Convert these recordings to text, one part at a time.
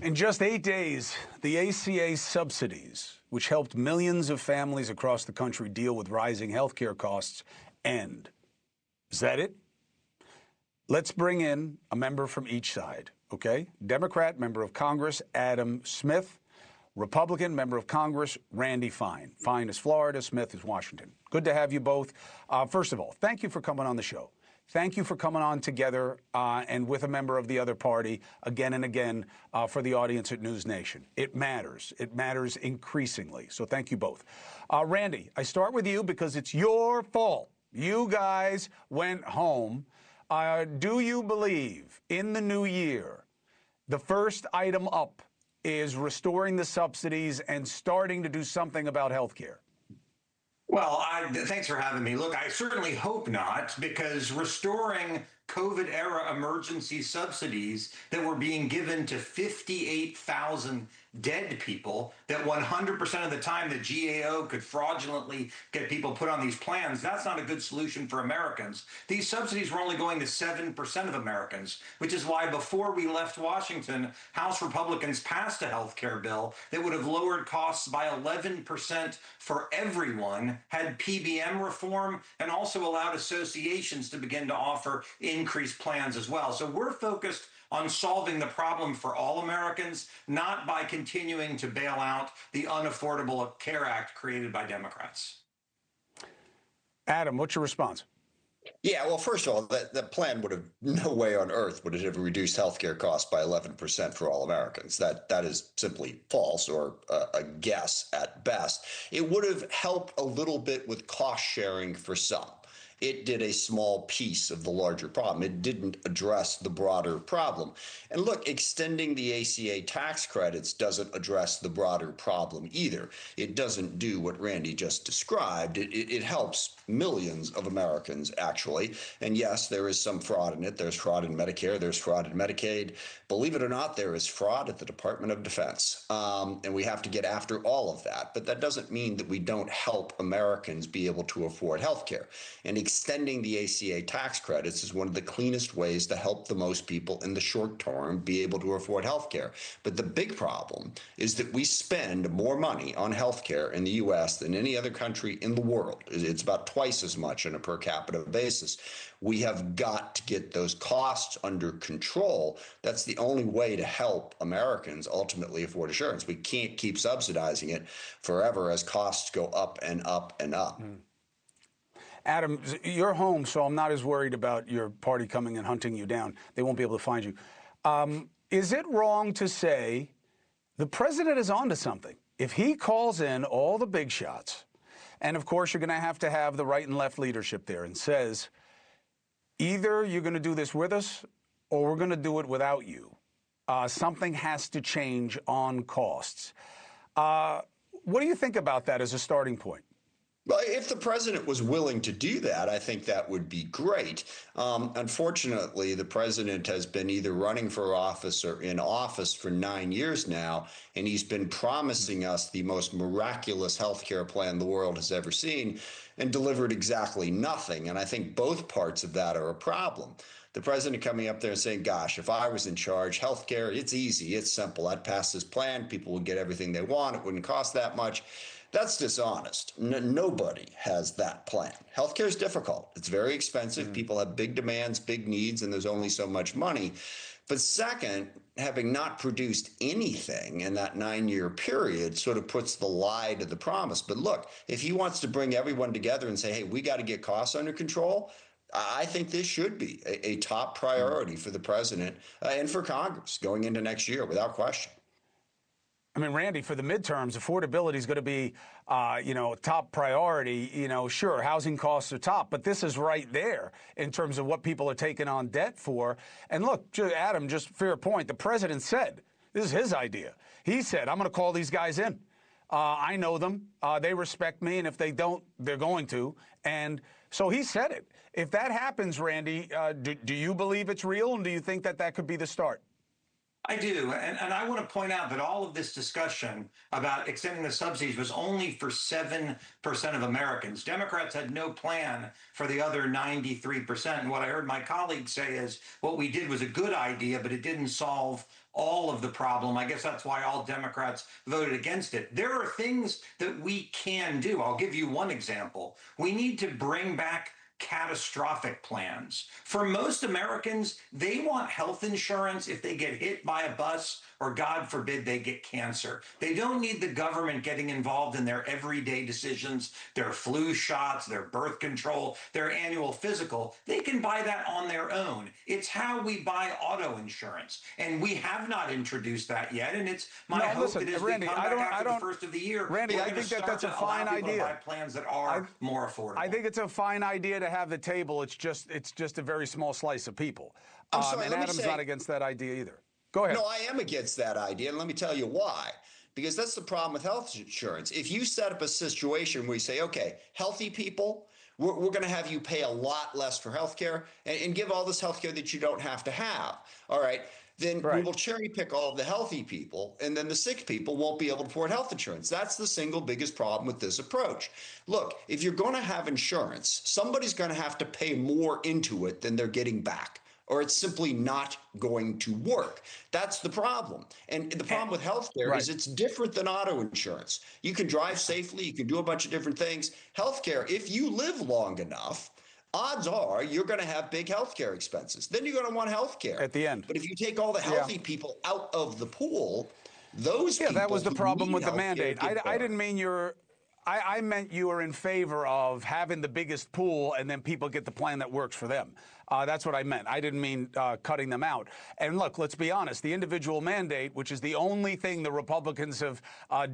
In just 8 days, the ACA subsidies, which helped millions of families across the country deal with rising healthcare costs, end. Is that it? Let's bring in a member from each side, okay? Democrat, member of Congress, Adam Smith. Republican, member of Congress, Randy Fine. Fine is Florida, Smith is Washington. Good to have you both. First of all, thank you for coming on the show. Thank you for coming on together and with a member of the other party again and again for the audience at News Nation. It matters. It matters increasingly. So thank you both. Randy, I start with you because it's your fault. You guys went home. Do you believe in the new year, the first item up is restoring the subsidies and starting to do something about health care? Well, thanks for having me. Look, I certainly hope not, because restoring COVID-era emergency subsidies that were being given to 58,000 dead people, that 100% of the time the GAO could fraudulently get people put on these plans, that's not a good solution for Americans. These subsidies were only going to 7% of Americans, which is why before we left Washington, House Republicans passed a health care bill that would have lowered costs by 11% for everyone, had PBM reform, and also allowed associations to begin to offer increased plans as well. So we're focused on solving the problem for all Americans, not by continuing to bail out the Unaffordable Care Act created by Democrats. Adam, what's your response? Yeah, well, first of all, that plan would have no way on earth would it have reduced healthcare costs by 11% for all Americans. That is simply false, or a guess at best. It would have helped a little bit with cost sharing for some. It did a small piece of the larger problem. It didn't address the broader problem. And look, extending the ACA tax credits doesn't address the broader problem either. It doesn't do what Randy just described. It helps millions of Americans, actually. And yes, there is some fraud in it. There's fraud in Medicare. There's fraud in Medicaid. Believe it or not, there is fraud at the Department of Defense. And we have to get after all of that. But that doesn't mean that we don't help Americans be able to afford health care. And extending the ACA tax credits is one of the cleanest ways to help the most people in the short term be able to afford health care. But the big problem is that we spend more money on health care in the U.S. than any other country in the world. It's about twice as much on a per capita basis. We have got to get those costs under control. That's the only way to help Americans ultimately afford insurance. We can't keep subsidizing it forever as costs go up and up and up. Adam, you're home, so I'm not as worried about your party coming and hunting you down. They won't be able to find you. Is it wrong to say the president is onto something? If he calls in all the big shots, and of course you're going to have the right and left leadership there, and says, either you're going to do this with us or we're going to do it without you. Something has to change on costs. What do you think about that as a starting point? Well, if the president was willing to do that, I think that would be great. Unfortunately, the president has been either running for office or in office for 9 years now, and he's been promising us the most miraculous health care plan the world has ever seen and delivered exactly nothing. And I think both parts of that are a problem. The president coming up there and saying, gosh, if I was in charge, health care, it's easy, it's simple. I'd pass this plan, people would get everything they want, it wouldn't cost that much. That's dishonest. Nobody has that plan. Healthcare is difficult. It's very expensive. People have big demands, big needs, and there's only so much money. But second, having not produced anything in that 9-year period sort of puts the lie to the promise. But look, if he wants to bring everyone together and say, hey, we got to get costs under control, I think this should be a top priority for the president and for Congress going into next year, without question. I mean, Randy, for the midterms, affordability is going to be, top priority. Sure, housing costs are top, but this is right there in terms of what people are taking on debt for. And look, Adam, just fair point. The president said, this is his idea. He said, I'm going to call these guys in. I know them. They respect me. And if they don't, they're going to. And so he said it. If that happens, Randy, do you believe it's real? And do you think that that could be the start? I do. And I want to point out that all of this discussion about extending the subsidies was only for 7% of Americans. Democrats had no plan for the other 93%. And what I heard my colleagues say is what we did was a good idea, but it didn't solve all of the problem. I guess that's why all Democrats voted against it. There are things that we can do. I'll give you one example. We need to bring back catastrophic plans. For most Americans, they want health insurance if they get hit by a bus or, God forbid, they get cancer. They don't need the government getting involved in their everyday decisions, their flu shots, their birth control, their annual physical. They can buy that on their own. It's how we buy auto insurance. And we have not introduced that yet. And it's my hope that as Randy, we come back after the first of the year, Randy, I think that's a fine idea. Buy plans that are more affordable. I think it's a fine idea to have the table. It's just a very small slice of people. I'm sorry, and Adam's not against that idea either. Go ahead. No, I am against that idea, and let me tell you why. Because that's the problem with health insurance. If you set up a situation where you say, okay, healthy people, we're going to have you pay a lot less for health care and give all this health care that you don't have to have. All right. Then we will cherry pick all of the healthy people, and then the sick people won't be able to afford health insurance. That's the single biggest problem with this approach. Look, if you're going to have insurance, somebody's going to have to pay more into it than they're getting back, or it's simply not going to work. That's the problem. And the problem with healthcare is it's different than auto insurance. You can drive safely, you can do a bunch of different things. Healthcare, if you live long enough, odds are you're going to have big healthcare expenses. Then you're going to want healthcare at the end. But if you take all the healthy people out of the pool, those people that was the problem with the mandate. I didn't mean I meant you were in favor of having the biggest pool and then people get the plan that works for them. That's what I meant. I didn't mean cutting them out. And look, let's be honest. The individual mandate, which is the only thing the Republicans have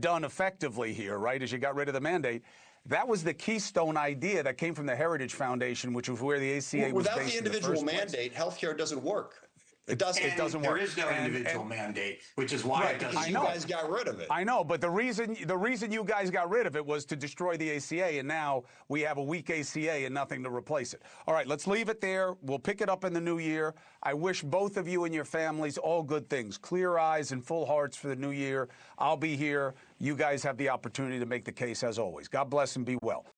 done effectively here, right, is you got rid of the mandate. That was the keystone idea that came from the Heritage Foundation, which was where the ACA was based. Without the individual mandate, healthcare doesn't work. It doesn't there work. There is no individual mandate, which is why it doesn't work. You guys got rid of it. I know, but the reason you guys got rid of it was to destroy the ACA, and now we have a weak ACA and nothing to replace it. All right, let's leave it there. We'll pick it up in the new year. I wish both of you and your families all good things, clear eyes and full hearts for the new year. I'll be here. You guys have the opportunity to make the case as always. God bless and be well.